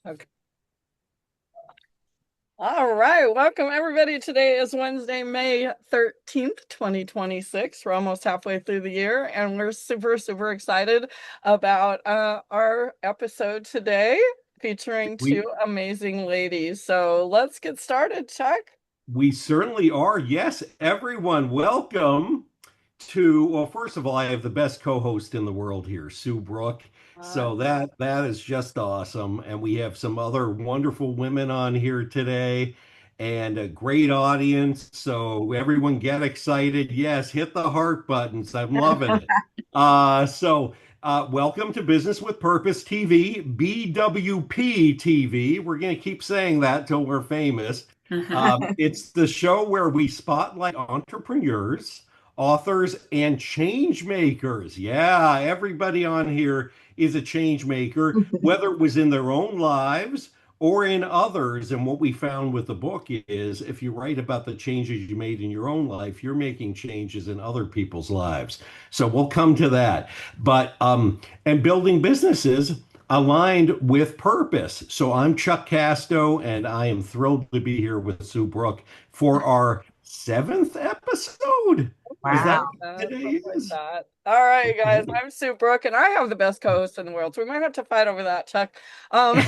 Okay. All right. Welcome, everybody. Today is Wednesday, May 13th, 2026. We're almost halfway through the year, and we're super, super excited about our episode today featuring two We amazing ladies. So let's get started, Chuck. we certainly are. Yes, everyone, welcome to, well, first of all, I have the best co-host in the world here, Sue Brooke. Uh, So that is just awesome. And we have some other wonderful women on here today and a great audience. So everyone get excited. Yes, hit the heart buttons. I'm loving it. Welcome to Business with Purpose TV, BWP TV. We're going to keep saying that till we're famous. It's the show where we spotlight entrepreneurs, authors, and change makers. Yeah, everybody on here is a change maker, whether it was in their own lives or in others. And what we found with the book is if you write about the changes you made in your own life, you're making changes in other people's lives. So we'll come to that. And building businesses aligned with purpose. So I'm Chuck Casto, and I am thrilled to be here with Sue Brooke for our seventh episode. Is that Wow. what Something today like is? that. All right, guys. Okay. I'm Sue Brooke, and I have the best co-host in the world, so we might have to fight over that, Chuck. Um,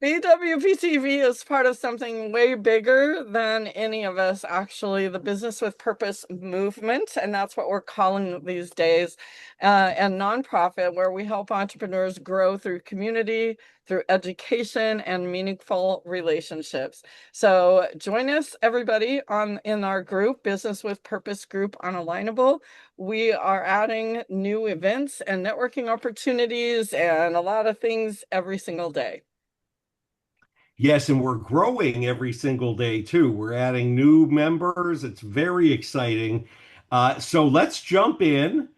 BWPTV is part of something way bigger than any of us, actually, the Business with Purpose movement. And that's what we're calling these days, and nonprofit, where we help entrepreneurs grow through community, through education, and meaningful relationships. So join us, everybody, on in our group, Business with Purpose group on Alignable. We are adding new events and networking opportunities and a lot of things every single day. Yes, and we're growing every single day too. We're adding new members. It's very exciting. So let's jump in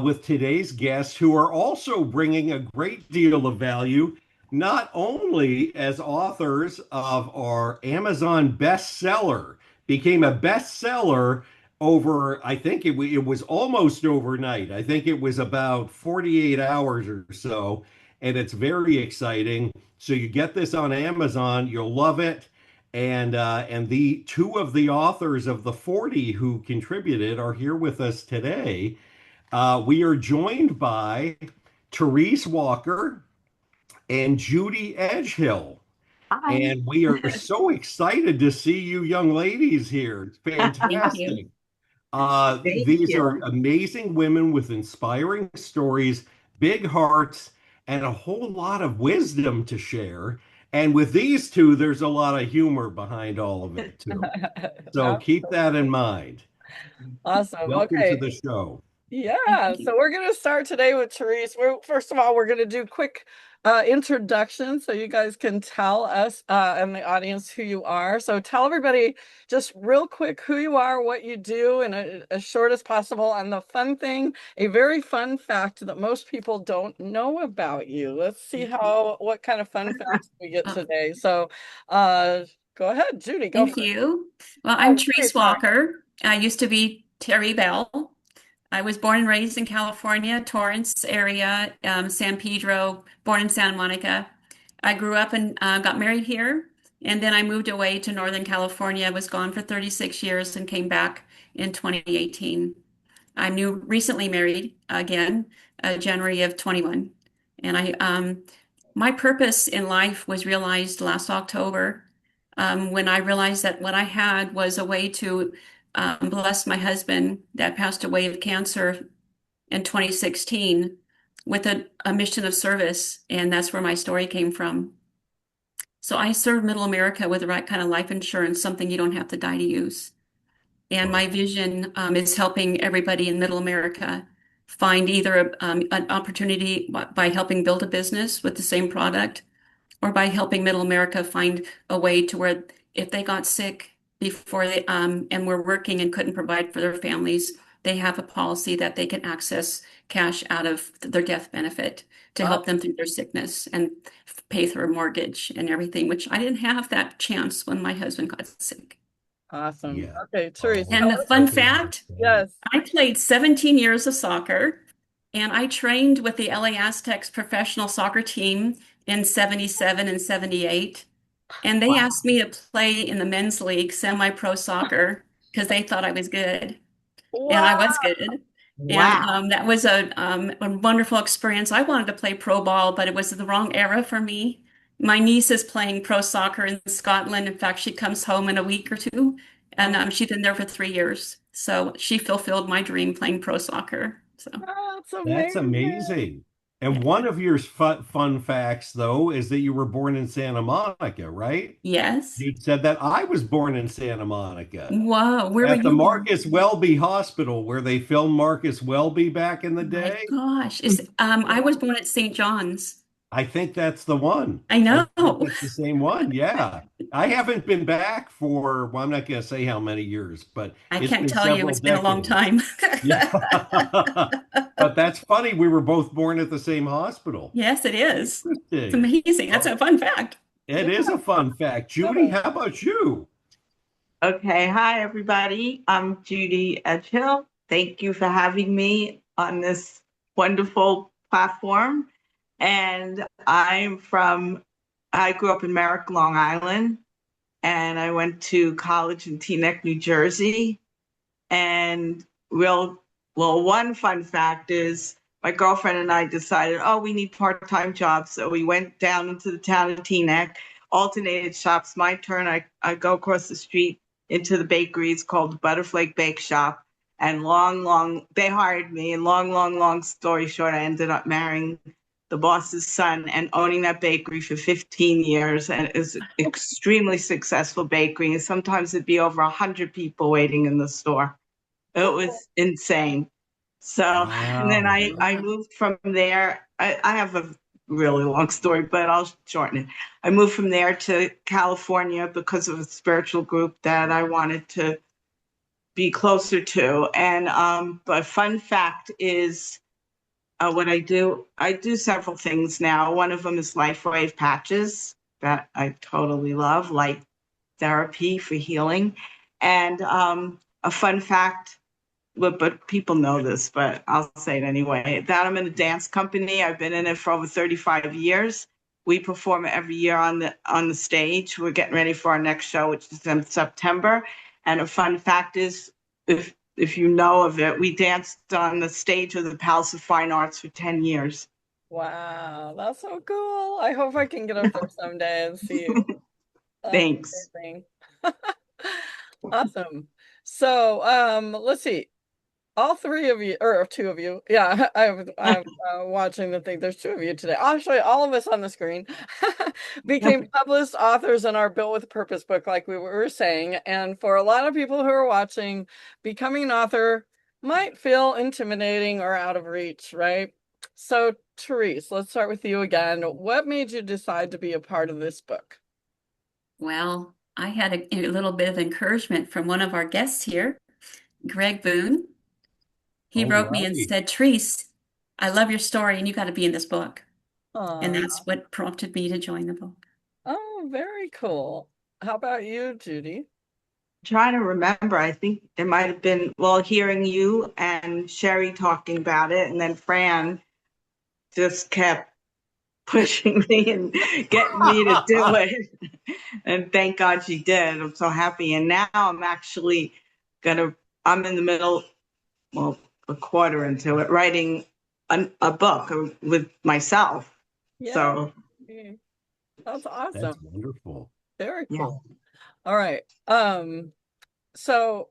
with today's guests, who are also bringing a great deal of value, not only as authors of our Amazon bestseller, became a bestseller over, I think it was almost overnight. I think it was about 48 hours or so, and it's very exciting. So you get this on Amazon, you'll love it. And the two of the authors of the 40 who contributed are here with us today. We are joined by Terisse Walker and Judy Edghill. Hi. And we are so excited to see you young ladies here. It's Thank you. fantastic. Thank These are you. amazing women with inspiring stories, big hearts, and a whole lot of wisdom to share. And with these two, there's a lot of humor behind all of it, too. So keep that in mind. Awesome. Welcome to Okay. the show. Yeah. Thank you. So we're going to start today with Terisse. First of all, we're going to do quick introductions so you guys can tell us and the audience who you are. So tell everybody just real quick who you are, what you do, and as short as possible. And the fun thing, a very fun fact that most people don't know about you. Let's see what kind of fun facts we get Oh, today. So go ahead, Judy, go thank for it. you. Well, I'm Oh, Terese Terisse, sorry. Walker. I used to be Terry Bell. I was born and raised in California, Torrance area, San Pedro, born in Santa Monica. I grew up and got married here, and then I moved away to Northern California. I was gone for 36 years and came back in 2018. I'm recently married again, January of 21. And my purpose in life was realized last October, when I realized that what I had was a way to bless my husband that passed away of cancer in 2016 with a mission of service. And that's where my story came from. So I serve Middle America with the right kind of life insurance, something you don't have to die to use. And my Wow. vision is helping everybody in Middle America find either an opportunity by helping build a business with the same product, or by helping Middle America find a way to where if they got sick before they and were working and couldn't provide for their families, they have a policy that they can access cash out of their death benefit to help them through their sickness and pay for a mortgage and everything, which I didn't have that chance when my husband got sick. Awesome. Yeah. Okay, Teresa, Oh, tell And the us. fun I can fact, understand. Yes. I played 17 years of soccer, and I trained with the LA Aztecs professional soccer team in 77 and 78. And they Wow. asked me to play in the men's league, semi-pro soccer, because they thought I was good. And I Wow. was good. And Wow. that was a wonderful experience. I wanted to play pro ball, but it was the wrong era for me. My niece is playing pro soccer in Scotland. In fact, she comes home in a week or two, and Oh, she's been there for 3 years. So she fulfilled my dream playing pro soccer. So, that's That's amazing. amazing. yeah. And one of your fun facts, though, is that you were born in Santa Monica, right? Yes. You said that I was born in Santa Monica Wow. Where were at the you born? Marcus Welby Hospital, where they filmed Marcus Welby back in the My day. gosh. I was born at St. John's. I think that's the one. I I know. think that's the same one. Yeah. I haven't been back for, well, I'm not going to say how many years, but I it's can't been tell you. several It's been a long decades. time. Yeah. But that's funny. We were both born at the same hospital. Yes, it is. It's Interesting. amazing. That's Oh, a fun fact. it Yeah. is a fun fact. Judy, So, how about you? Okay. Hi, everybody. I'm Judy Edghill. Thank you for having me on this wonderful platform. And I grew up in Merrick, Long Island, and I went to college in Teaneck, New Jersey. And one fun fact is my girlfriend and I decided, oh, we need part-time jobs. So we went down into the town of Teaneck, alternated shops. My turn, I go across the street into the bakery. It's called the Butterflake Bake Shop. And they hired me. And long story short, I ended up marrying the boss's son and owning that bakery for 15 years. And it was an extremely successful bakery. And sometimes it'd be over 100 people waiting in the store. It was insane. So, and then Wow. I moved from there. I have a really long story, but I'll shorten it. I moved from there to California because of a spiritual group that I wanted to be closer to. And but fun fact is what I do. I do several things now. One of them is life wave patches that I totally love, light therapy for healing. And a fun fact, but people know this, but I'll say it anyway, that I'm in a dance company. I've been in it for over 35 years. We perform every year on the stage. We're getting ready for our next show, which is in September. And a fun fact is, if you know of it, we danced on the stage of the Palace of Fine Arts for 10 years. wow, that's so cool. I hope I can get up there someday and see you. That's Thanks. amazing. Awesome. So, let's see. All three of you, or two of you, yeah, I'm watching the thing. There's two of you today. Actually, all of us on the screen became published authors in our Built with Purpose book, like we were saying. And for a lot of people who are watching, becoming an author might feel intimidating or out of reach, right? So, Terisse, let's start with you again. What made you decide to be a part of this book? Well, I had a little bit of encouragement from one of our guests here, Greg Boone. He All wrote me and right. said, Teresse, I love your story and you got to be in this book. And Oh, that's what prompted me to join the book. oh, very cool. How about you, Judy? Trying to remember, I think it might have been, well, hearing you and Sherry talking about it, and then Fran just kept pushing me and getting me to do it. And thank God she did. I'm so happy. And now I'm actually I'm in the middle, well, a quarter into it, writing a book with myself. Yeah, So, that's awesome. That's wonderful. Very yeah. cool. All right. So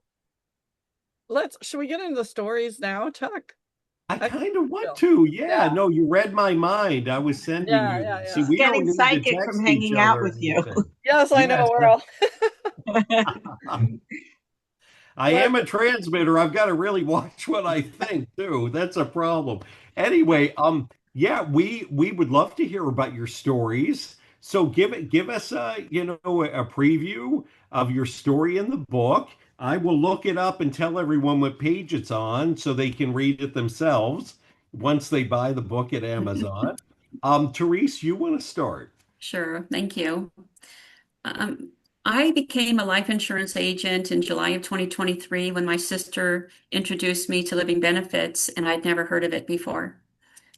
should we get into the stories now, Chuck? I I kind of want feel. to. Yeah, Yeah, no, you read my mind. I was sending yeah, you yeah, this. See, yeah. we don't Getting need to psychic from text each hanging out other or with you. anything. Yes, I know Yes, we're all I but am a transmitter. I've got to really watch what I think too. That's a problem. Anyway, yeah, we would love to hear about your stories. So give us a preview of your story in the book. I will look it up and tell everyone what page it's on so they can read it themselves once they buy the book at Amazon. Teresse, you want to start? Sure, thank you. Um, I became a life insurance agent in July of 2023 when my sister introduced me to living benefits, and I'd never heard of it before.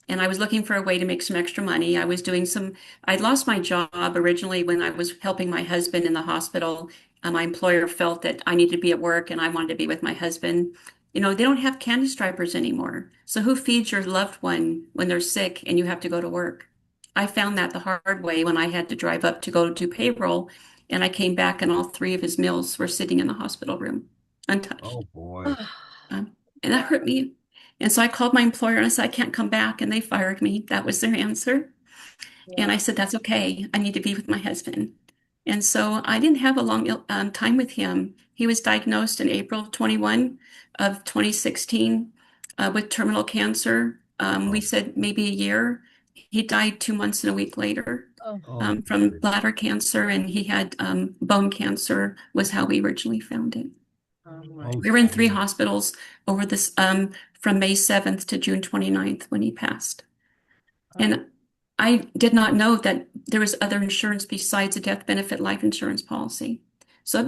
and I was looking for a way to make some extra money. I'd lost my job originally when I was helping my husband in the hospital. My employer felt that I needed to be at work and I wanted to be with my husband. They don't have candy stripers anymore. So who feeds your loved one when they're sick and you have to go to work? I found that the hard way when I had to drive up to go do payroll, and I came back and all three of his meals were sitting in the hospital room, untouched. Oh boy. And that hurt me. And so I called my employer and I said, I can't come back. And they fired me. That was their answer. And I said, that's okay. I need to be with my husband. And so I didn't have a long time with him. He was diagnosed in April 21 of 2016 with terminal cancer. We said maybe a year. He died 2 months and a week later Oh, from bladder cancer, and he had bone cancer, was how we originally found it. oh, We were in 3 hospitals over this from May 7th to June 29th when he passed. And I did not know that there was other insurance besides a death benefit life insurance policy. So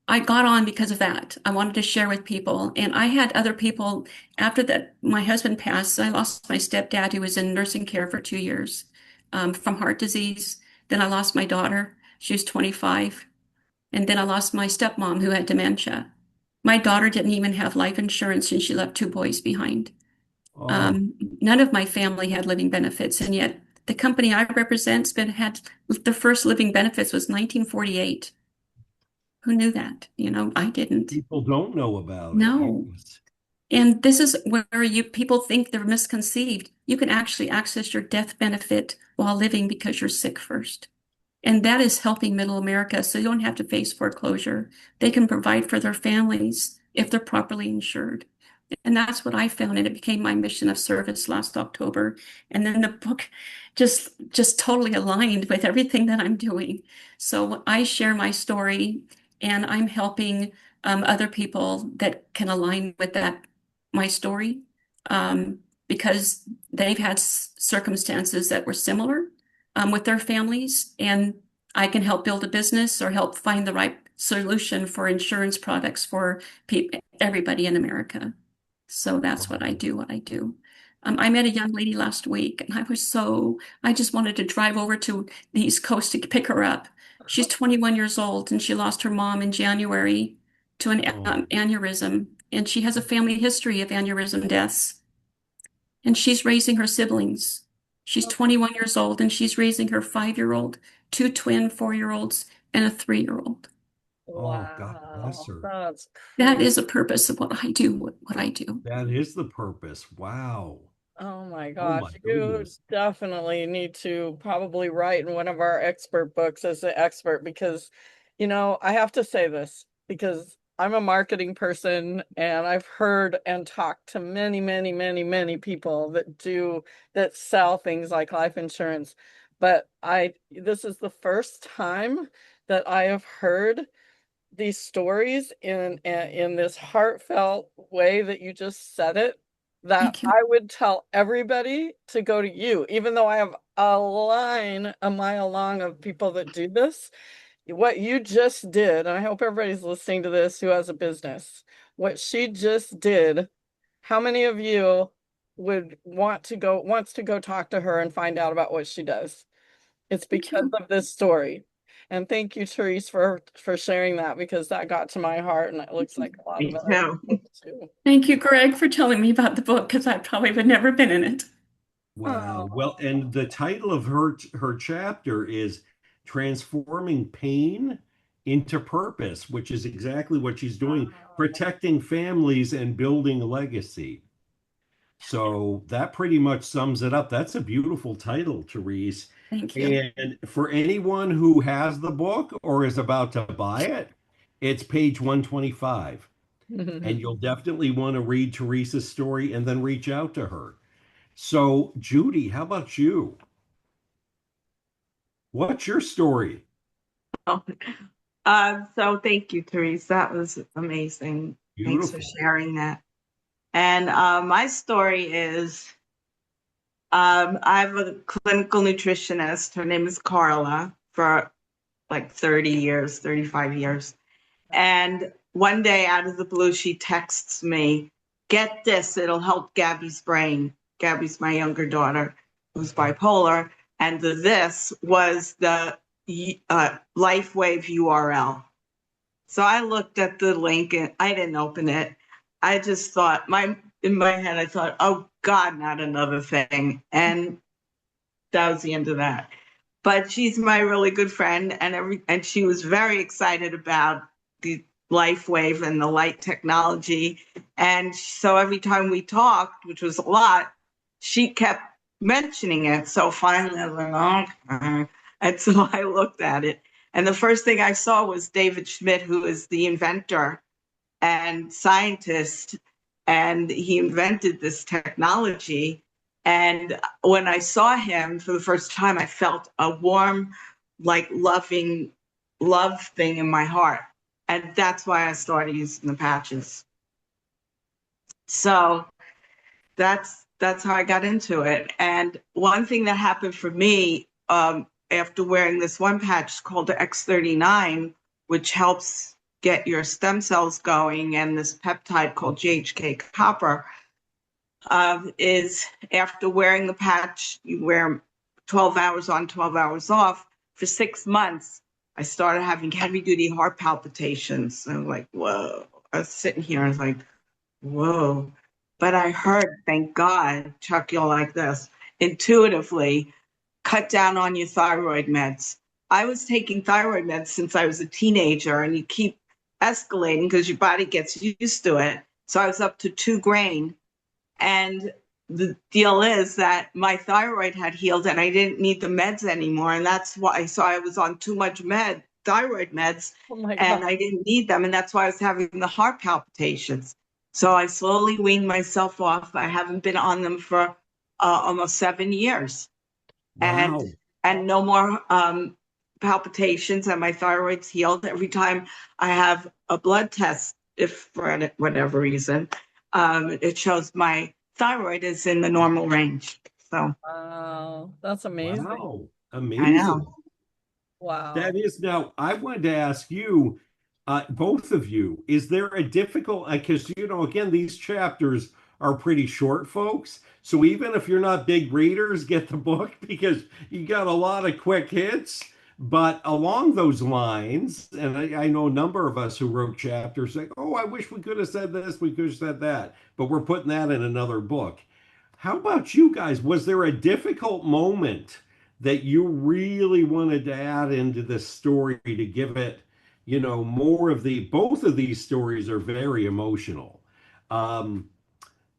I got on because of that. I wanted to share with people. And I had other people after that. My husband passed. I lost my stepdad, who was in nursing care for 2 years from heart disease. Then I lost my daughter. She was 25. And then I lost my stepmom, who had dementia. My daughter didn't even have life insurance, and she left 2 boys behind. oh, None of my family had living benefits, and yet the company I represent had the first living benefits was 1948. Who knew that? I didn't. people don't know about it. No. Yes. And this is where people think they're misconceived. You can actually access your death benefit while living because you're sick first. And that is helping middle America, so you don't have to face foreclosure. They can provide for their families if they're properly insured. And that's what I found, and it became my mission of service last October. And then the book just totally aligned with everything that I'm doing. So I share my story, and I'm helping other people that can align with my story, because they've had circumstances that were similar with their families, and I can help build a business or help find the right solution for insurance products for everybody in America. So that's what I do. I met a young lady last week, and I just wanted to drive over to the East Coast to pick her up. She's 21 years old, and she lost her mom in January to an aneurysm, and she has a family history of aneurysm deaths. And she's raising her siblings. She's 21 years old, and she's raising her 5-year-old, 2 twin 4-year-olds, and a 3-year-old. Oh, God bless Wow, her. that's That crazy. is a purpose of what I do, what I do. That is the purpose. Wow. Oh my Oh gosh, my you goodness. definitely need to probably write in one of our expert books as an expert because, I have to say this because I'm a marketing person and I've heard and talked to many, many, many, many people that sell things like life insurance. But this is the first time that I have heard these stories in this heartfelt way that you just said it, that Thank you. I would tell everybody to go to you, even though I have a line a mile long of people that do this. What you just did, and I hope everybody's listening to this who has a business, what she just did, how many of you would wants to go talk to her and find out about what she does? It's Thank because you. of this story. And thank you, Terisse, for sharing that because that got to my heart and it looks like a lot of Me other too. people too. Thank you, Greg, for telling me about the book, because I probably would never been in it. Wow. Well, Oh, and the title of her chapter is Transforming Pain into Purpose, which is exactly what she's doing, wow. protecting families and building a legacy. So that pretty much sums it up. That's a beautiful title, Teresse. Thank you. And for anyone who has the book or is about to buy it, it's page 125. And you'll definitely want to read Teresa's story and then reach out to her. So, Judy, how about you? What's your story? So thank you, Terese. That was amazing. Thanks for Beautiful. sharing that. And my story is I'm a clinical nutritionist. Her name is Carla for like 30 years, 35 years. And one day out of the blue, she texts me, get this, it'll help Gabby's brain. Gabby's my younger daughter who's bipolar, and the this was the LifeWave URL. So I looked at the link and I didn't open it. I just thought in my head, I thought, oh God, not another thing. And that was the end of that. But she's my really good friend, and she was very excited about the LifeWave and the light technology. And so every time we talked, which was a lot, she kept mentioning it. So finally I was like, okay. And so I looked at it. And the first thing I saw was David Schmidt, who is the inventor and scientist, and he invented this technology. And when I saw him for the first time, I felt a warm, like loving love thing in my heart. And that's why I started using the patches. So that's how I got into it. And one thing that happened for me after wearing this one patch called the X39, which helps get your stem cells going, and this peptide called GHK copper, is after wearing the patch, you wear 12 hours on, 12 hours off. For 6 months, I started having heavy duty heart palpitations. And I was like, whoa. I was sitting here and I was like, whoa. But I heard, thank God, Chuck, you'll like this, intuitively, cut down on your thyroid meds. I was taking thyroid meds since I was a teenager, and you keep escalating because your body gets used to it. So I was up to 2 grain. And the deal is that my thyroid had healed and I didn't need the meds anymore. And that's why I was on too much thyroid meds, and I didn't need them. And that's why I was having the heart palpitations. So I slowly weaned myself off. I haven't been on them for almost 7 years. Wow. And no more palpitations, and my thyroid's healed. Every time I have a blood test, if for whatever reason, it shows my thyroid is in the normal range. So wow, that's amazing. Wow, amazing. I know. Wow. That is. Now, I wanted to ask you, both of you, is there a difficult, because, again, these chapters are pretty short, folks. So even if you're not big readers, get the book, because you got a lot of quick hits. But along those lines, and I know a number of us who wrote chapters like, oh, I wish we could have said this, we could have said that, but we're putting that in another book. How about you guys? Was there a difficult moment that you really wanted to add into this story to give it, more of both of these stories are very emotional.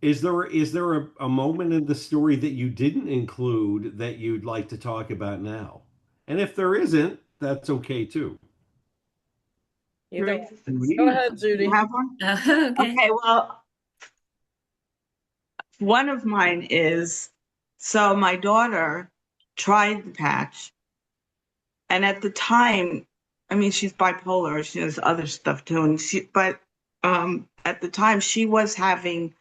Is there a moment in the story that you didn't include that you'd like to talk about now? And if there isn't, that's okay too. You don't. Judy? Go ahead, Judy. You have one? Okay. Okay, well, one of mine is, so my daughter tried the patch, and at the time, I mean, she's bipolar, she has other stuff too, but at the time she was having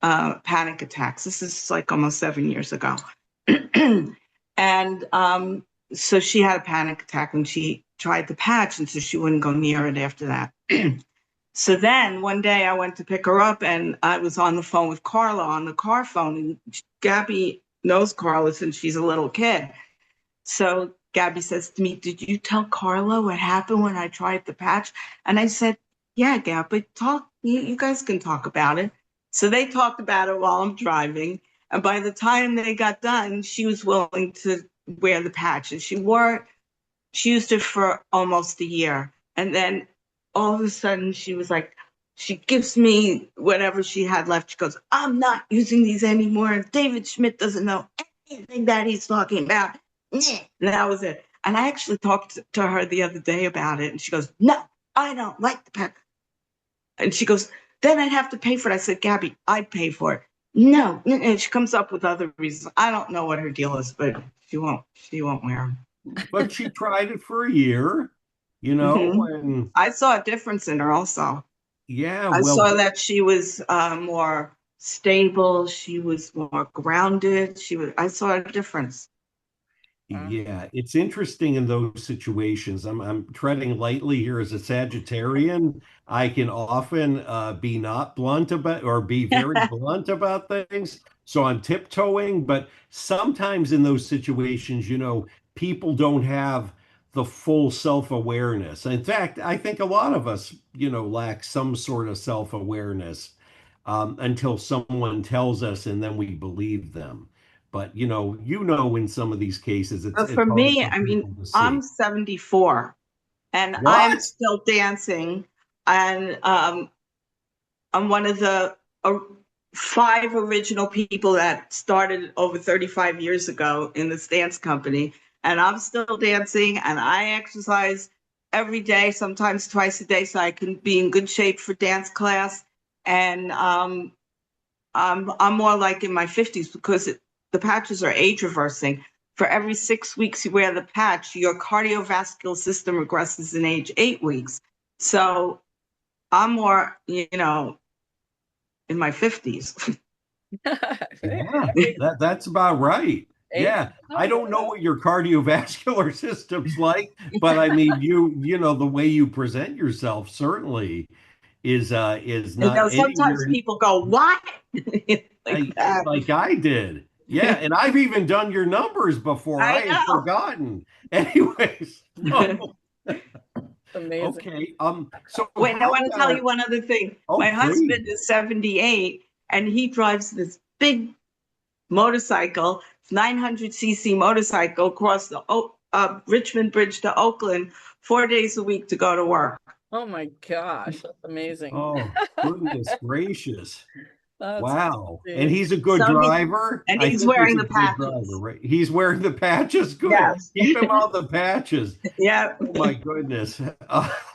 panic attacks. This is like almost 7 years ago. And so she had a panic attack when she tried the patch, and so she wouldn't go near it after that. So then one day I went to pick her up, and I was on the phone with Carla on the car phone, and Gabby knows Carla since she's a little kid. So Gabby says to me, did you tell Carla what happened when I tried the patch? And I said, yeah, Gabby, you guys can talk about it. So they talked about it while I'm driving. And by the time they got done, she was willing to wear the patch. And she used it for almost a year. And then all of a sudden she was like, she gives me whatever she had left. She goes, I'm not using these anymore. David Schmidt doesn't know anything that he's talking about. And that was it. And I actually talked to her the other day about it. And she goes, no, I don't like the patch. And she goes, then I'd have to pay for it. I said, Gabby, I'd pay for it. No. And she comes up with other reasons. I don't know what her deal is, but she won't wear them. But she tried it for a year, and I saw a difference in her also. yeah, I well, saw that she was more stable. She was more grounded. I saw a difference. yeah, it's interesting in those situations. I'm treading lightly here as a Sagittarian. I can often be not blunt about, or be very blunt about things. So I'm tiptoeing, but sometimes in those situations, people don't have the full self-awareness. In fact, I think a lot of us, lack some sort of self-awareness until someone tells us and then we believe them. But in some of these cases, it's But for it's hard me, for I mean, people to I'm see. 74 and I'm What? still dancing. And I'm one of the five original people that started over 35 years ago in this dance company. And I'm still dancing and I exercise every day, sometimes twice a day, so I can be in good shape for dance class. And I'm more like in my 50s because the patches are age reversing. For every 6 weeks you wear the patch, your cardiovascular system regresses in age 8 weeks. So I'm more, in my 50s. Yeah, that's about right. Age Yeah, I number. don't know what your cardiovascular system's like, but I mean, the way you present yourself certainly is not Sometimes anywhere people go, what? Like that. like I did. Yeah, and I've even done your numbers before. I I had forgotten. Anyways, know. Amazing. okay. So Wait, I how want to tell you about? one other thing. Oh, My please. husband is 78 and he drives this big motorcycle, 900cc motorcycle across the Richmond Bridge to Oakland 4 days a week to go to work. Oh my gosh, that's amazing. Oh, goodness gracious. That's Wow. And crazy. he's a good So driver. and I he's think he's wearing a the good driver, patches. right? He's wearing the patches. Good. Yes. Keep him on the patches. Yeah. Oh my goodness.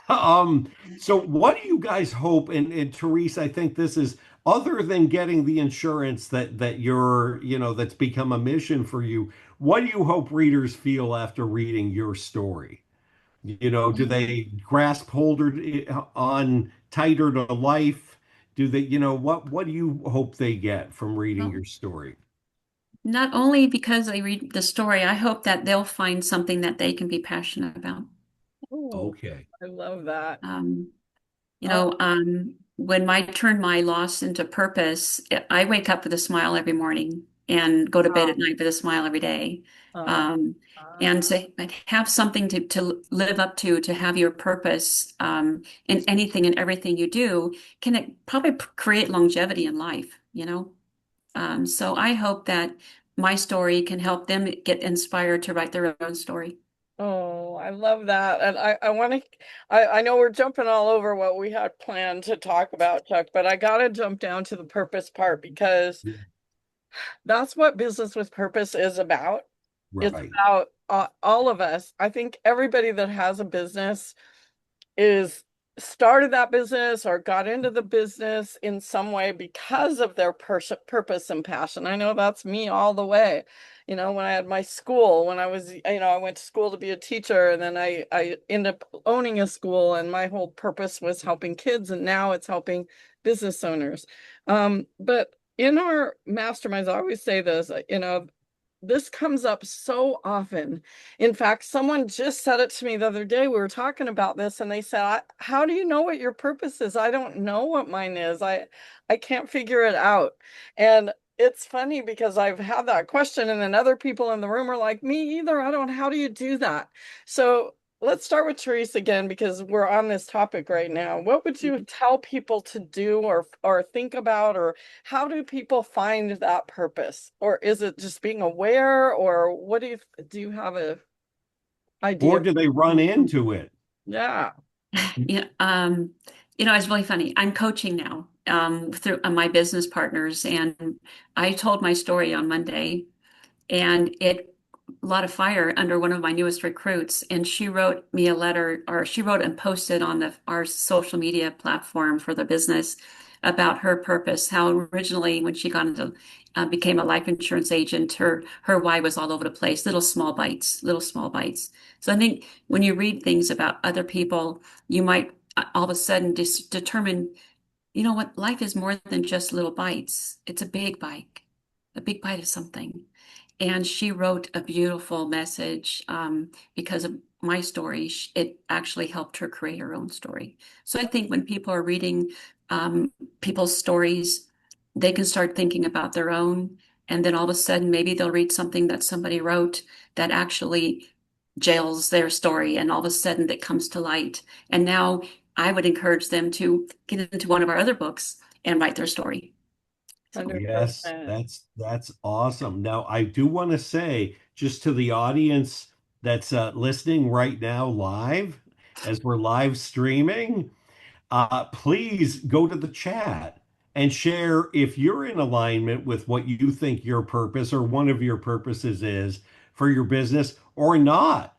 Um, so what do you guys hope? And Teresse, I think this is other than getting the insurance that you're, that's become a mission for you. What do you hope readers feel after reading your story? Do they grasp on tighter to life? Do they, what do you hope they get from reading Well, your story? not only because they read the story, I hope that they'll find something that they can be passionate about. Oh, Okay. I love that. Um, Oh, when I turn my loss into purpose, I wake up with a smile every morning and go to bed at night with a smile every day. oh, Um, and to have something to live up to have your purpose in anything and everything you do, can it probably create longevity in life. So I hope that my story can help them get inspired to write their own story. oh, I love that. And I want to, I know we're jumping all over what we had planned to talk about, Chuck, but I got to jump down to the purpose part because Yeah. that's what business with purpose is about. It's Right. about all of us. I think everybody that has a business is started that business or got into the business in some way because of their purpose and passion. I know that's me all the way. When I had my school, when I was, I went to school to be a teacher and then I ended up owning a school and my whole purpose was helping kids and now it's helping business owners. But in our masterminds, I always say this, this comes up so often. In fact, someone just said it to me the other day. We were talking about this and they said, how do you know what your purpose is? I don't know what mine is. I can't figure it out. And it's funny because I've had that question and then other people in the room are like, me either. I don't, how do you do that? So let's start with Teresse again because we're on this topic right now. What would you tell people to do or think about, or how do people find that purpose? Or is it just being aware, or what do you have a Or idea? do they run into it? Yeah. Yeah, it's really funny. I'm coaching now through my business partners, and I told my story on Monday, and it a lot of fire under one of my newest recruits, and she wrote me a letter, or she wrote and posted on our social media platform for the business about her purpose. How originally, when she got into became a life insurance agent, her why was all over the place, little small bites, little small bites. So I think when you read things about other people, you might all of a sudden just determine, you know what, life is more than just little bites. It's a big bite of something. And she wrote a beautiful message because of my story. It actually helped her create her own story. So I think when people are reading people's stories, they can start thinking about their own. And then all of a sudden, maybe they'll read something that somebody wrote that actually jails their story, and all of a sudden that comes to light. And now I would encourage them to get into one of our other books and write their story. So, 100%. Yes, that's awesome. Now, I do want to say, just to the audience that's listening right now live, as we're live streaming, please go to the chat and share if you're in alignment with what you think your purpose or one of your purposes is for your business or not.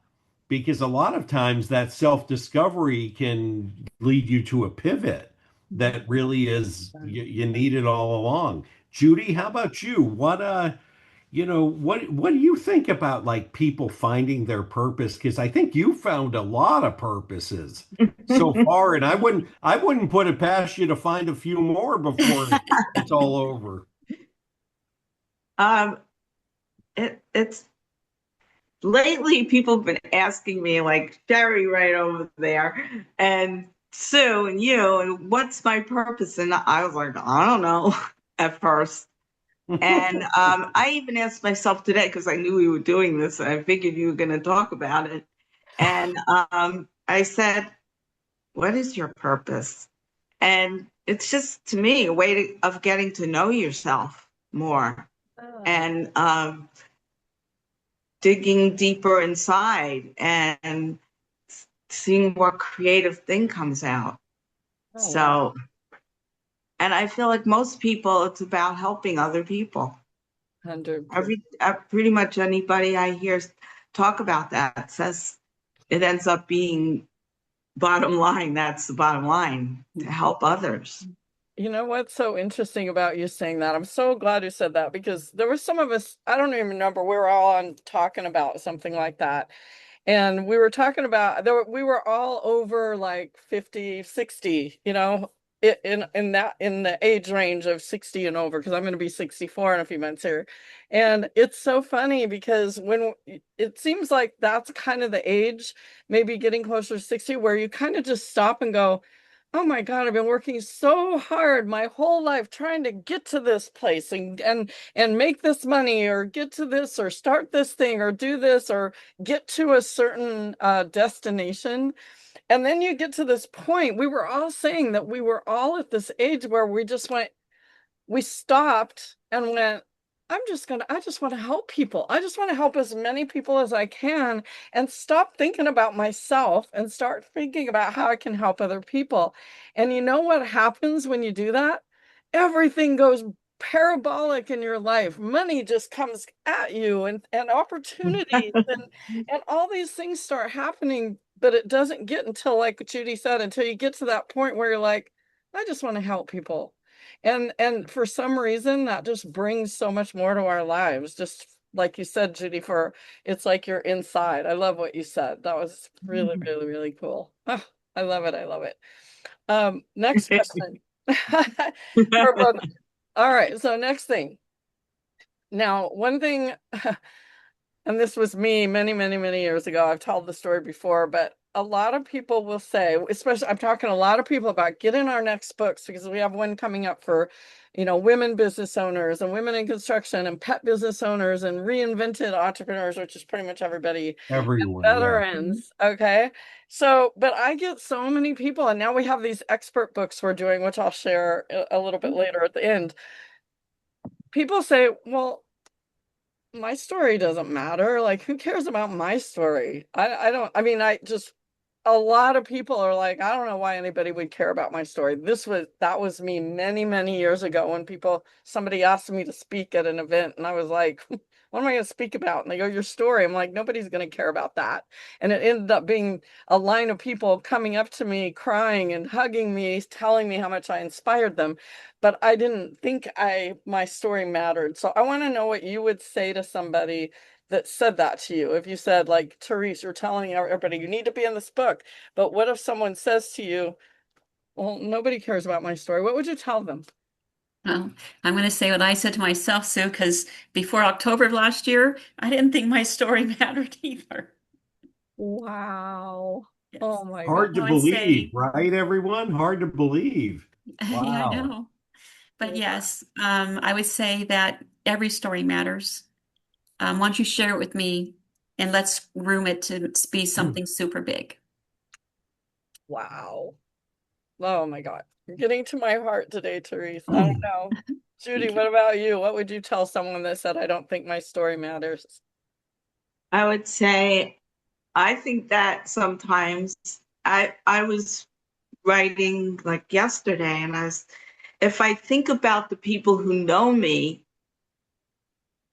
Because a lot of times that self-discovery can lead you to a pivot that really is you need it all along. Judy, how about you? What do you think about like people finding their purpose? Because I think you found a lot of purposes so far, and I wouldn't put it past you to find a few more before it's all over. Um, it's lately people have been asking me, like Sherry right over there, and Sue and you, and what's my purpose? And I was like, I don't know at first. And I even asked myself today because I knew we were doing this, and I figured you were going to talk about it. And I said, what is your purpose? And it's just, to me, a way of getting to know yourself more and digging deeper inside and seeing what creative thing comes out. Oh, So, and I feel like most people, it's about helping other people. 100%. Pretty much anybody I hear talk about that says it ends up being bottom line. That's the bottom line, to help others. You know what's so interesting about you saying that? I'm so glad you said that because there were some of us, I don't even remember, we were all on talking about something like that. And we were talking about we were all over like 50, 60, in the age range of 60 and over, because I'm going to be 64 in a few months here. And it's so funny because when it seems like that's kind of the age, maybe getting closer to 60, where you kind of just stop and go, oh my God, I've been working so hard my whole life trying to get to this place and make this money or get to this or start this thing or do this or get to a certain destination. And then you get to this point. We were all saying that we were all at this age where we stopped and went, I just want to help people. I just want to help as many people as I can and stop thinking about myself and start thinking about how I can help other people. And you know what happens when you do that? Everything goes parabolic in your life. Money just comes at you and opportunities and all these things start happening, but it doesn't get until, like Judy said, until you get to that point where you're like, I just want to help people. And for some reason that just brings so much more to our lives. Just like you said, Judy, for it's like you're inside. I love what you said. That was really, really, really cool. Oh, I love it. I love it. Next question. All right, so next thing. Now, one thing, and this was me many, many, many years ago. I've told the story before, but a lot of people will say, especially I'm talking a lot of people about getting our next books because we have one coming up for, women business owners and women in construction and pet business owners and reinvented entrepreneurs, which is pretty much everybody, Everyone, yeah. veterans. Okay. So, but I get so many people, and now we have these expert books we're doing, which I'll share a little bit later at the end. People say, well, my story doesn't matter. Like, who cares about my story? I don't, I mean, a lot of people are like, I don't know why anybody would care about my story. That was me many, many years ago when somebody asked me to speak at an event and I was like, what am I going to speak about? And they go, your story. I'm like, nobody's going to care about that. And it ended up being a line of people coming up to me, crying and hugging me, telling me how much I inspired them. But I didn't think my story mattered. So I want to know what you would say to somebody that said that to you. If you said, like, Terisse, you're telling everybody you need to be in this book, but what if someone says to you, well, nobody cares about my story? What would you tell them? well, I'm going to say what I said to myself, Sue, because before October of last year, I didn't think my story mattered either. Wow. Yes. Oh my God. Hard to I would believe, say, right, everyone? Hard to believe. yeah, I Wow. know. But yes, I would say that every story matters. Why don't you share it with me and let's room it to be something super big. Wow. Oh my God. You're getting to my heart today, Terisse. I don't know. Judy, what about you? What would you tell someone that said, I don't think my story matters? I would say, I think that sometimes I was writing like yesterday, and if I think about the people who know me,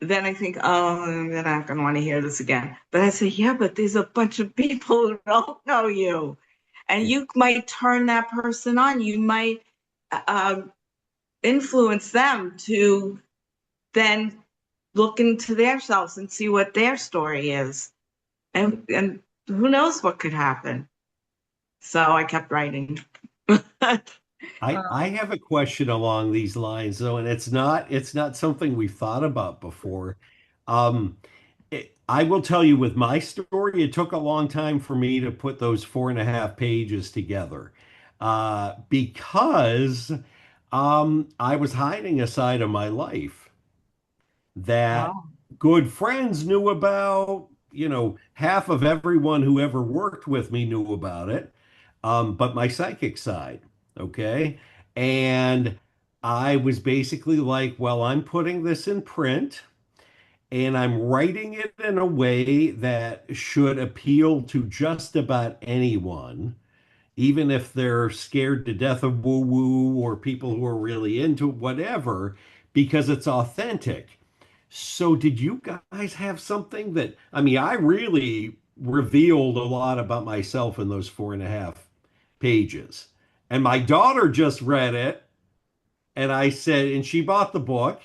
then I think, oh, they're not going to want to hear this again. But I say, yeah, but there's a bunch of people who don't know you. And you might turn that person on. You might influence them to then look into themselves and see what their story is. And who knows what could happen. So I kept writing. I have a question along these lines though, and it's not something we've thought about before. Um, I will tell you with my story, it took a long time for me to put those 4.5 pages together, because I was hiding a side of my life that Oh, good friends knew about. Half of everyone who ever worked with me knew about it, but my psychic side, okay? And I was basically like, well, I'm putting this in print and I'm writing it in a way that should appeal to just about anyone, even if they're scared to death of woo-woo or people who are really into whatever, because it's authentic. So did you guys have something that, I mean, I really revealed a lot about myself in those 4.5 pages. And my daughter just read it, and I said, and she bought the book,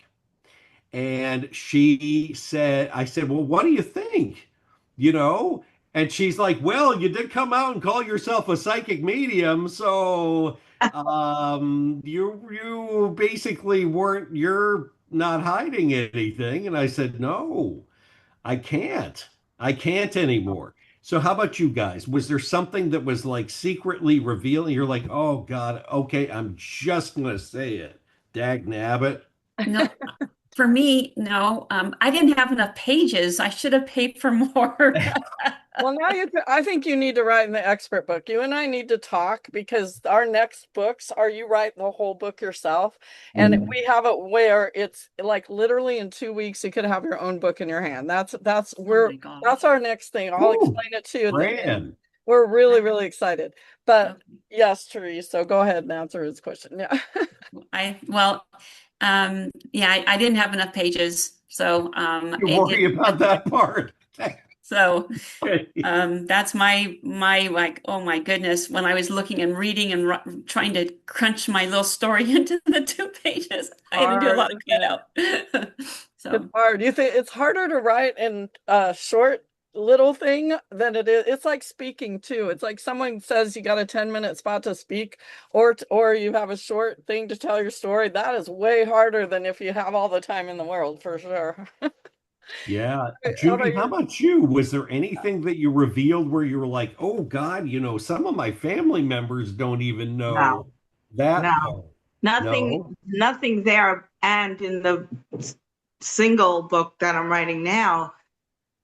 and she said, I said, well, what do you think? You know? And she's like, well, you did come out and call yourself a psychic medium, so you basically weren't, you're not hiding anything. And I said, no, I can't. I can't anymore. So how about you guys? Was there something that was like secretly revealing? You're like, oh God, okay, I'm just gonna say it. Dag nabbit. No, for me, no. I didn't have enough pages. I should have paid for more. Well, I think you need to write in the expert book. You and I need to talk because our next books are you write the whole book yourself. And we have it where it's like literally in 2 weeks you could have your own book in your hand. Oh my gosh. That's our next thing. I'll Woo, explain it to you. And Fran. we're really, really excited. But Okay. yes, Terese, so go ahead and answer his question. Yeah. Well, yeah, I didn't have enough pages, so You it worry didn't. about that part. So that's my like, oh my goodness, when I was looking and reading and trying to crunch my little story into the 2 pages, I had to do a Hard, lot of isn't cut it? out. It's So hard. You think it's harder to write in a short little thing than it is. It's like speaking too. It's like someone says you got a 10-minute spot to speak or you have a short thing to tell your story. That is way harder than if you have all the time in the world, for sure. Yeah. How about Judy, how you? about you? Was there anything that you revealed where you were like, oh God, some of my family members don't even no, know that no, part? No? nothing there. And in the single book that I'm writing now,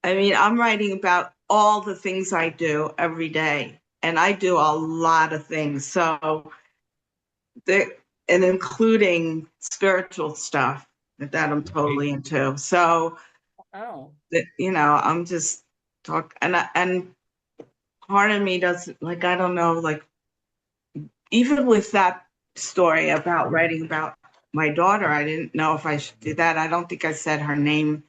I mean, I'm writing about all the things I do every day, and I do a lot of things. So, the, and including spiritual stuff that I'm Right. totally into. So, Oh, I'm just and part of me doesn't like, I don't know, like, even with that story about writing about my daughter, I didn't know if I should do that. I don't think I said her name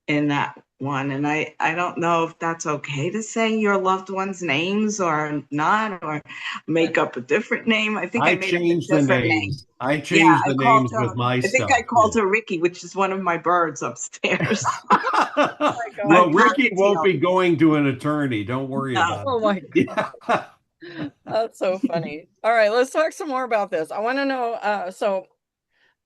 in that one. And I don't know if that's okay to say your loved ones' names or not, or make up a different name. I think I I made up a changed the different name. names. I Yeah, changed I the called names with her, my I think I stuff. called her Ricky, which is one of my birds upstairs. my My Well, God. Ricky won't cockatiel. be going to an attorney. Don't worry No. about Oh my it. God. Yeah. That's so funny. All right, let's talk some more about this. I want to know, so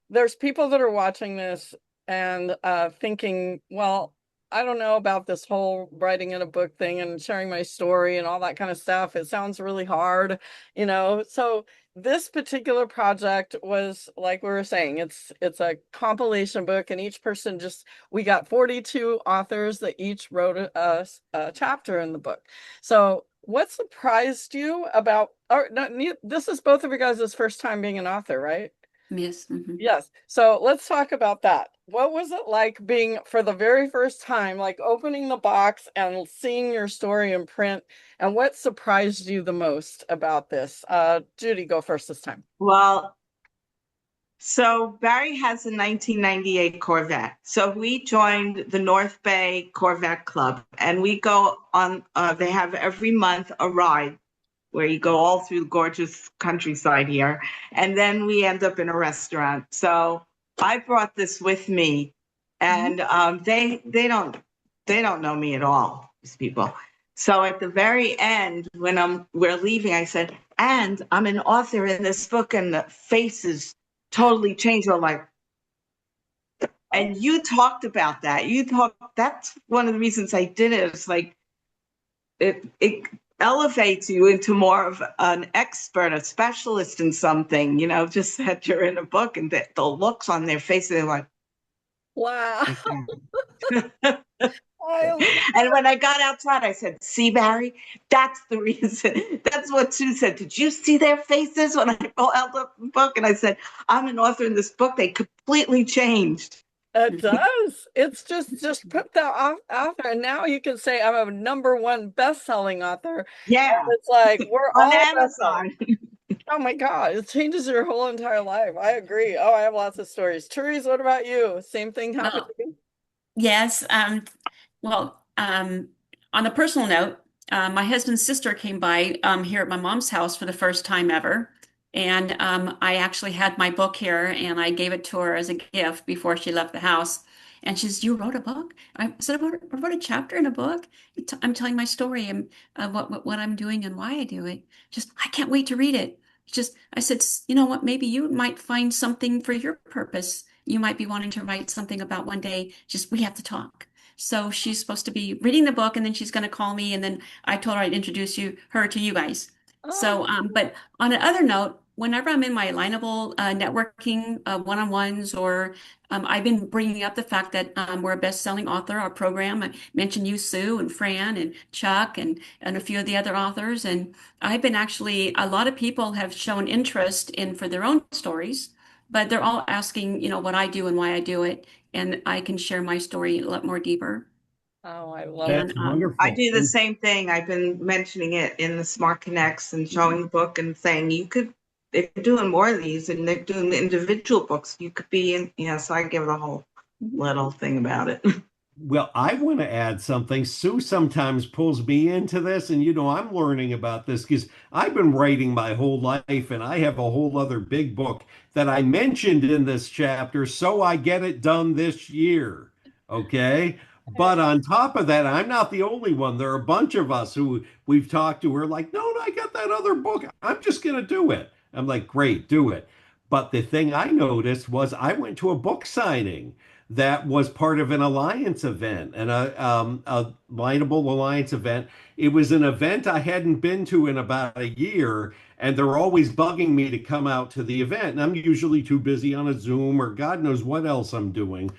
there's people that are watching this and thinking, well, I don't know about this whole writing in a book thing and sharing my story and all that kind of stuff. It sounds really hard, you know. So this particular project was like we were saying, it's a compilation book, and each person just we got 42 authors that each wrote a chapter in the book. So what surprised you about, or no, this is both of you guys' first time being an author, right? Yes. Yes. So let's talk about that. What was it like being for the very first time, like opening the box and seeing your story in print? And what surprised you the most about this? Judy, go first this time. Well, so Barry has a 1998 Corvette. So we joined the North Bay Corvette Club, and we go on, they have every month a ride where you go all through the gorgeous countryside here. And then we end up in a restaurant. So I brought this with me, and they don't know me at all, these people. So at the very end, when we're leaving, I said, and I'm an author in this book, and the faces totally changed. I'm like, and you talked about that. That's one of the reasons I did it. It's like it elevates you into more of an expert, a specialist in something, you know, just that you're in a book, and the looks on their face, they're like, Wow. and when I got outside, I said, see, Barry, that's the reason. That's what Sue said. Did you see their faces when I pulled out the book? And I said, I'm an author in this book. They completely changed. It does. It's just put that out there. And now you can say I'm a #1 best-selling author. Yeah. And it's like we're on all Amazon. Oh my God, it changes your whole entire life. I agree. Oh, I have lots of stories. Terisse, what about you? Same thing happened to you? Yes. Well, on a personal note, my husband's sister came by here at my mom's house for the first time ever. And I actually had my book here and I gave it to her as a gift before she left the house. And she says, you wrote a book? I said, I wrote a chapter in a book. I'm telling my story and what I'm doing and why I do it. Just, I can't wait to read it. Just, I said, you know what, maybe you might find something for your purpose. You might be wanting to write something about one day. Just, we have to talk. So she's supposed to be reading the book and then she's going to call me. And then I told her I'd introduce her to you guys. So, but on another note, whenever I'm in my alignable networking one-on-ones, or I've been bringing up the fact that we're a best-selling author, our program. I mentioned you, Sue, and Fran, and Chuck, and a few of the other authors. And I've been actually, a lot of people have shown interest in for their own stories, but they're all asking, you know, what I do and why I do it. And I can share my story a lot more deeper. Oh, I love And it. That's wonderful. I do the same thing. I've been mentioning it in the Smart Connects and showing the book and saying they're doing more of these and they're doing the individual books. You could be in, you know, so I give the whole little thing about it. Well, I want to add something. Sue sometimes pulls me into this, and I'm learning about this because I've been writing my whole life, and I have a whole other big book that I mentioned in this chapter, so I get it done this year. Okay. But on top of that, I'm not the only one. There are a bunch of us who we've talked to. We're like, no, no, I got that other book. I'm just going to do it. I'm like, great, do it. But the thing I noticed was I went to a book signing that was part of an alliance event and a Lineable Alliance event. It was an event I hadn't been to in about a year, and they're always bugging me to come out to the event. And I'm usually too busy on a Zoom or God knows what else I'm doing.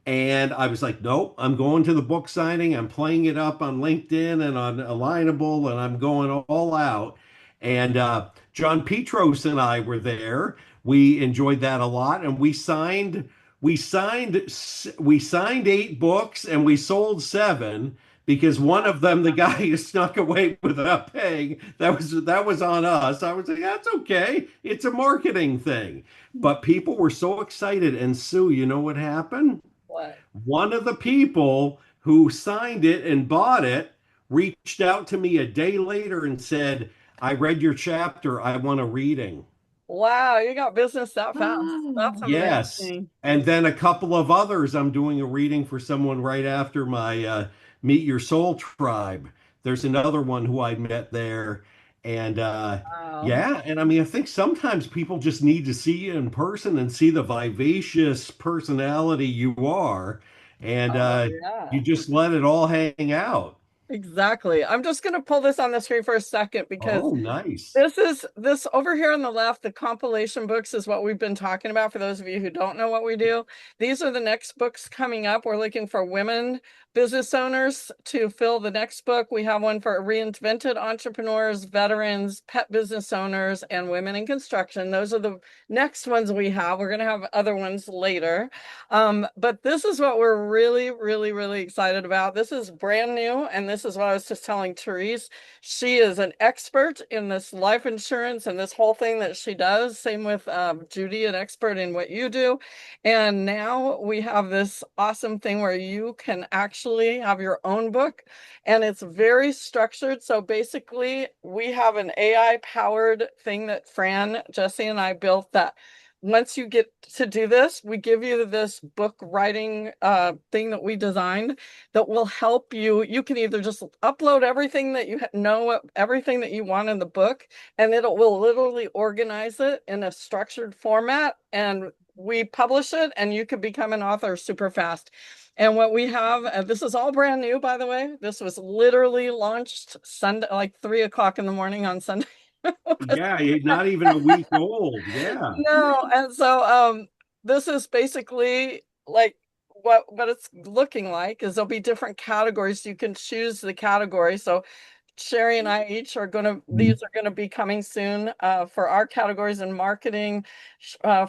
And I was like, nope, I'm going to the book signing. I'm playing it up on LinkedIn and on Alignable, and I'm going all out. And John Petros and I were there. We enjoyed that a lot, and we signed 8 books, and we sold 7 because one of them, the guy snuck away without paying. That was on us. I was like, that's okay. It's a marketing thing. But people were so excited. And Sue, you know what happened? What? One of the people who signed it and bought it reached out to me a day later and said, I read your chapter. I want a reading. Wow, you got business that fast. That's Oh, Yes. amazing. And then a couple of others. I'm doing a reading for someone right after my Meet Your Soul Tribe. There's another one who I met there. And Wow. yeah, and I mean, I think sometimes people just need to see you in person and see the vivacious personality you are. and Oh, yeah. you just let it all hang out. Exactly. I'm just going to pull this on the screen for a second because Oh, nice. this over here on the left, the compilation books is what we've been talking about for those of you who don't know what we do. These are the next books coming up. We're looking for women business owners to fill the next book. We have one for reinvented entrepreneurs, veterans, pet business owners, and women in construction. Those are the next ones we have. We're going to have other ones later. But this is what we're really, really, really excited about. This is brand new, and this is what I was just telling Terisse. She is an expert in this life insurance and this whole thing that she does. Same with Judy, an expert in what you do. And now we have this awesome thing where you can actually have your own book, and it's very structured. So basically, we have an AI powered thing that Fran, Jesse, and I built that once you get to do this, we give you this book writing thing that we designed that will help you. You can either just upload everything that you know, everything that you want in the book, and it will literally organize it in a structured format, and we publish it, and you could become an author super fast. And what we have, this is all brand new, by the way. This was literally launched Sunday, like 3 o'clock in the morning on Sunday. Yeah, not even a week old. Yeah. No, and so this is basically like what it's looking like is there'll be different categories. You can choose the category. So Sherry and I each are going to, these are going to be coming soon for our categories in marketing.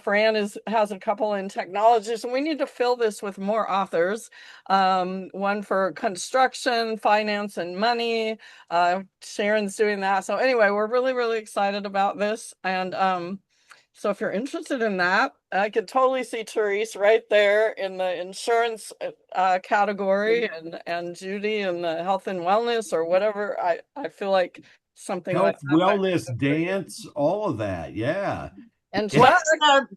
Fran has a couple in technology. So we need to fill this with more authors. One for construction, finance, and money. Sharon's doing that. So anyway, we're really, really excited about this. And so if you're interested in that, I could totally see Terisse right there in the insurance category, and Judy in the health and wellness or whatever. I feel like something like Health, that might be wellness, good for you. dance, all of that. Yeah. And Yeah. Chuck, What's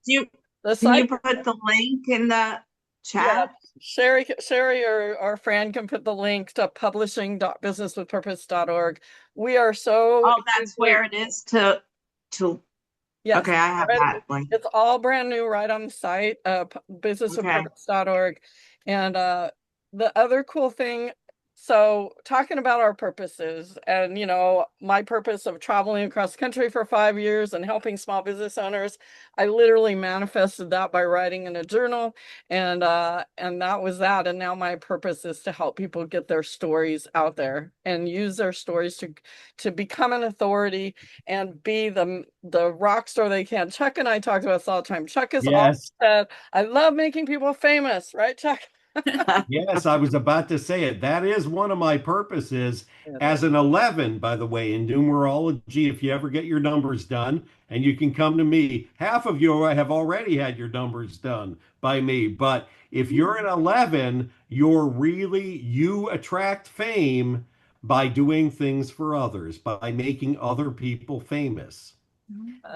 the, the can you site, put the link in the yeah, chat? Sherry or Fran can put the link to publishing.businesswithpurpose.org. We are so Oh, that's hugely, where it is to, yes, okay, I have that link. it's all brand new right on the site, Okay. businesswithpurpose.org. And the other cool thing, so talking about our purposes, and my purpose of traveling across the country for 5 years and helping small business owners, I literally manifested that by writing in a journal, and that was that. And now my purpose is to help people get their stories out there and use their stories to become an authority and be the rock star they can. Chuck and I talked about this all the time. Chuck has always Yes. said, I love making people famous, right, Chuck? Yes, I was about to say it. That is one of my purposes as an 11, by the way, in numerology. If you ever get your numbers done, and you can come to me, half of you have already had your numbers done by me. But if you're an 11, you attract fame by doing things for others, by making other people famous.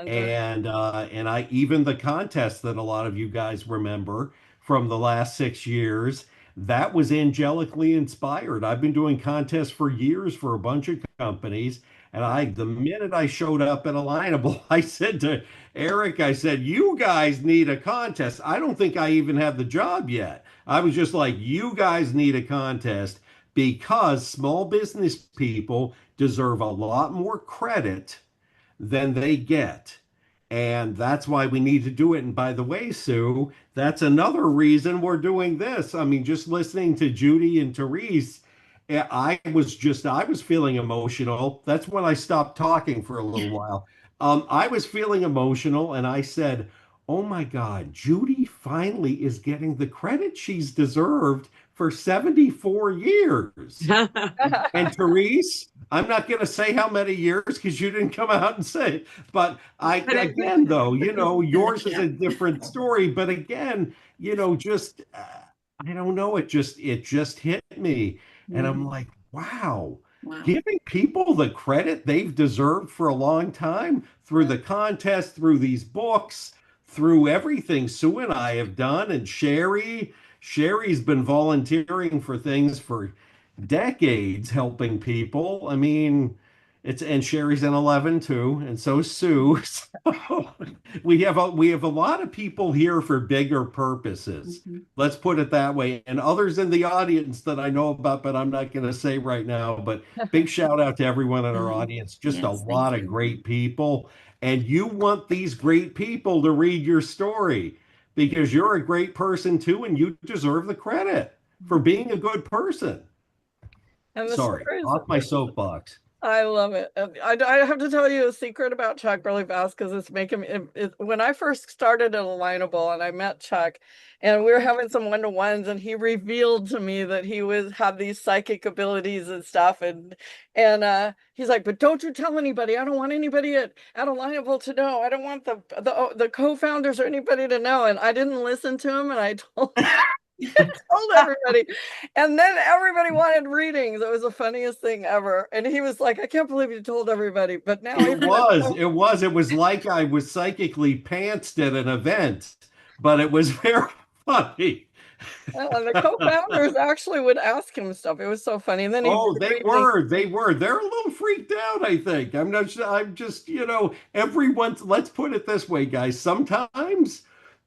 And I even the contest that a lot of you guys remember from the last 6 years, that was angelically inspired. I've been doing contests for years for a bunch of companies, and the minute I showed up at Alignable, I said to Eric, I said, "You guys need a contest." I don't think I even have the job yet. I was just like, "You guys need a contest because small business people deserve a lot more credit than they get." And that's why we need to do it. And by the way, Sue, that's another reason we're doing this. I mean, just listening to Judy and Terisse, I was feeling emotional. That's when I stopped talking for a little while. I was feeling emotional and I said, "Oh my God, Judy finally is getting the credit she's deserved for 74 years." And Teresse, I'm not going to say how many years because you didn't come out and say it. But again, though, yours is a different story. But again, just I don't know. It just hit me, and I'm like, wow, Wow. giving people the credit they've deserved for a long time through the contest, through these books, through everything Sue and I have done, and Sherry's been volunteering for things for decades helping people. I mean, And Sherry's in 11 too, and so is Sue. So we have a lot of people here for bigger purposes. Mhm. Let's put it that way. And others in the audience that I know about, but I'm not going to say right now. But big shout out to everyone in our audience. Just a Yes, thank lot of you. great people. And you want these great people to read your story because you're a great person too, and you deserve the credit for being a good person. And the Sorry, stories, off my soapbox. I love it. And I have to tell you a secret about Chuck really fast because it's making me. When I first started at Alignable and I met Chuck, and we were having some one-to-ones, and he revealed to me that he was had these psychic abilities and stuff, and he's like, "But don't you tell anybody. I don't want anybody at Alignable to know. I don't want the co-founders or anybody to know." And I didn't listen to him, and I told. Told everybody. And then everybody wanted readings. It was the funniest thing ever. And he was like, I can't believe you told everybody. But now It even the was, it was like I was psychically pantsed at an event, but it was very funny. the co-founders actually would ask him stuff. It was so funny. And then he'd Oh, read me. they're a little freaked out, I think. I'm just, everyone's, let's put it this way, guys. Sometimes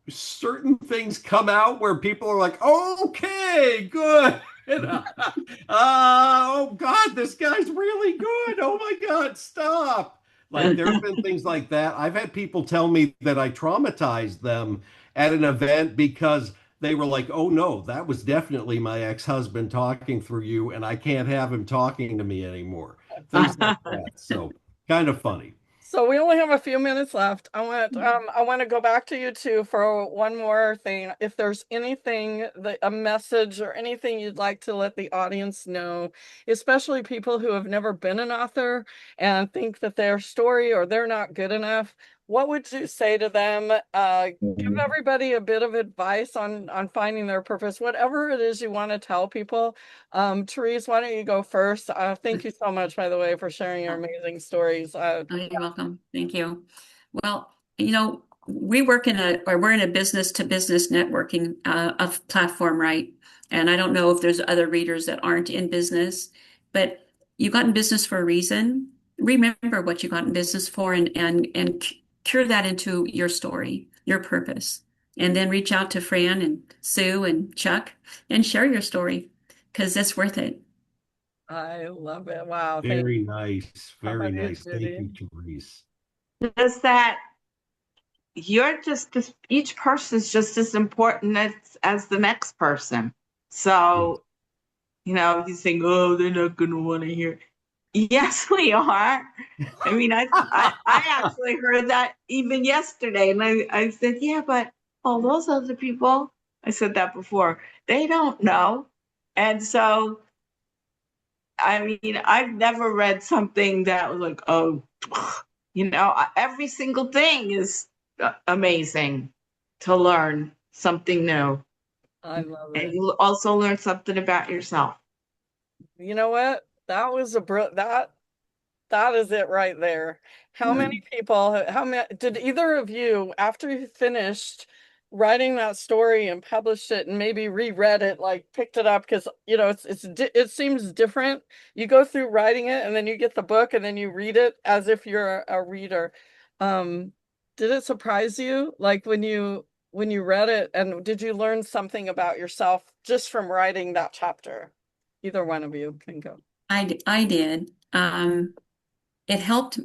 certain things come out where people are like, okay, good. Oh God, this guy's really good. Oh my God, stop. Like there have been things like that. I've had people tell me that I traumatized them at an event because they were like, oh no, that was definitely my ex-husband talking through you, and I can't have him talking to me anymore. Things like that. So kind of funny. So we only have a few minutes left. I want to go back to you two for one more thing. If there's anything that a message or anything you'd like to let the audience know, especially people who have never been an author and think that their story or they're not good enough, what would you say to them? Give everybody a bit of advice on finding their purpose, whatever it is you want to tell people. Terisse, why don't you go first? Thank you so much, by the way, for sharing your amazing stories. Oh, you're welcome. Thank you. Well, we're in a business to business networking of platform, right? And I don't know if there's other readers that aren't in business, but you got in business for a reason. Remember what you got in business for and cure that into your story, your purpose. And then reach out to Fran and Sue and Chuck and share your story because it's worth it. I love it. Wow. Thank Very you. nice. How Very about you, nice. Thank Judy? you, Therese. Is that you're just as each person's just as important as the next person. So, you think, oh, they're not gonna want to hear. Yes, we are. I mean, I actually heard that even yesterday, and I said, yeah, but all those other people, I said that before, they don't know. And so, I mean, I've never read something that was like, oh, every single thing is amazing to learn something new. I love And it. you also learn something about yourself. You know what? That was that is it right there. How many people, how many did either of you, after you finished writing that story and published it and maybe reread it, like picked it up because it seems different. You go through writing it and then you get the book and then you read it as if you're a reader. Um, did it surprise you? Like when you read it, and did you learn something about yourself just from writing that chapter? Either one of you can go. I did. It helped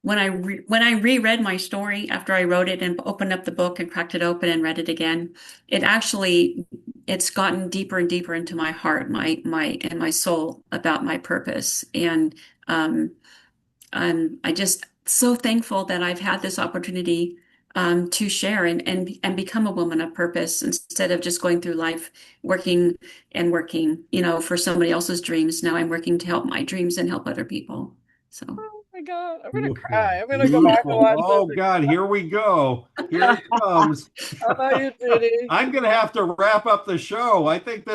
when I reread my story after I wrote it and opened up the book and cracked it open and read it again. It's gotten deeper and deeper into my heart, my soul about my purpose, and um, I just so thankful that I've had this opportunity to share and become a woman of purpose instead of just going through life working and working, for somebody else's dreams. Now I'm working to help my dreams and help other people. So. Oh my God, I'm gonna Beautiful. cry. I'm gonna go back and Beautiful. watch this Oh God, again. here we go. Here it comes. How about you, Judy? I'm gonna have to wrap up the show. I think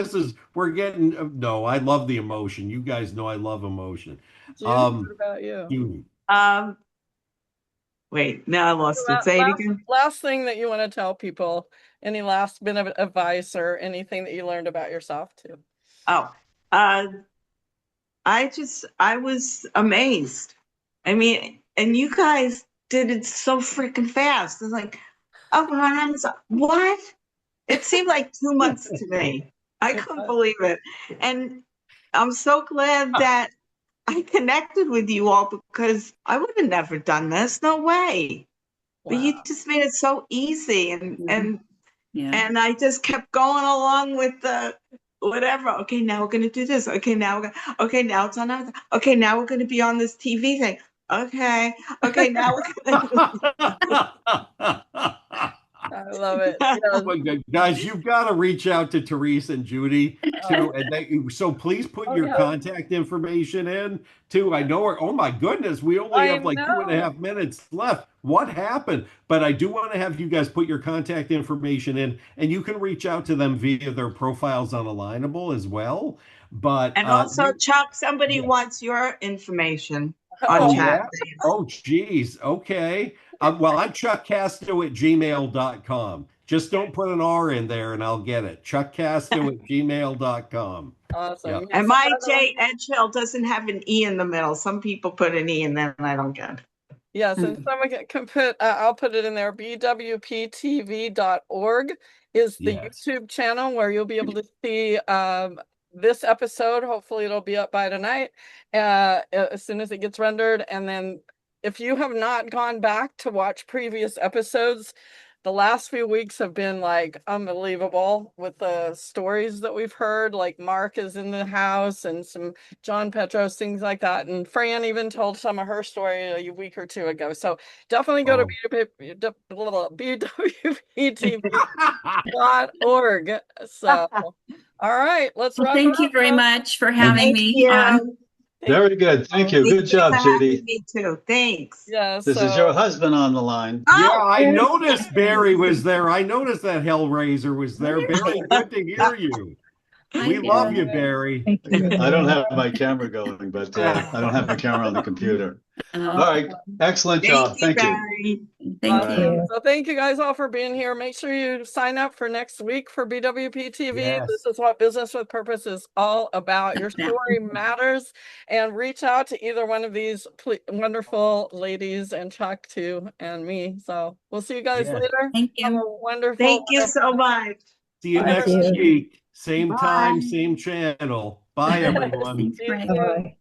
we're getting, no, I love the emotion. You guys know I love emotion. Judy, what Um, about you? you, Um, Wait, now I lost it. Say it again. Last thing that you want to tell people, any last bit of advice or anything that you learned about yourself too? Oh, uh, I was amazed. I mean, and you guys did it so freaking fast. It's like, oh, what? It seemed like 2 months to me. I couldn't believe it. And I'm so glad that I connected with you all because I would have never done this. No way. Wow. But you just made it so easy. Yeah. And I just kept going along with the whatever. Okay, now we're gonna do this. Okay, okay, now it's on. Okay, now we're gonna be on this TV thing. Okay, now we're gonna I love it. Yes. Oh my God. Guys, you've got to reach out to Terisse and Judy too. And so please put your contact information in too. I know her. Oh my goodness, we only have like 2.5 minutes left. What happened? But I do want to have you guys put your contact information in, and you can reach out to them via their profiles on Alignable as well. But And also, Chuck, somebody wants your information on chat. Yeah? Oh, geez. Okay. Well, I'm chuckcasto@gmail.com. Just don't put an R in there and I'll get it. chuckcasto@gmail.com. Awesome. Yep. And my J Edghill doesn't have an E in the middle. Some people put an E and then I don't get it. Yes, and someone can put, I'll put it in there. BWPTV.org is the YouTube channel where you'll be able to see this episode. Hopefully it'll be up by tonight as soon as it gets rendered. And then if you have not gone back to watch previous episodes, the last few weeks have been like unbelievable with the stories that we've heard. Like Mark is in the house and some John Petros, things like that. And Fran even told some of her story a week or two ago. So definitely go to BWPTV.org. So, all right, let's wrap Thank it you up, very folks. much for having me on. Very good. Thank you. Good job, Judy. Me too. Thanks. Yeah, This is your husband on the line. Yeah, I noticed Barry was there. I noticed that Hellraiser was there. Barry, good to hear you. We love you, Barry. I don't have my camera going, but I don't have my camera on the computer. All right. Excellent job. Thank you. Thank you. So thank you guys all for being here. Make sure you sign up for next week for BWP TV. Yes. This is what Business with Purpose is all about. Your story matters, and reach out to either one of these wonderful ladies and Chuck too and me. So we'll see you guys later. Thank you. Have a wonderful. Thank you so much. See you next week. Same time, same channel. Bye, everyone. See you.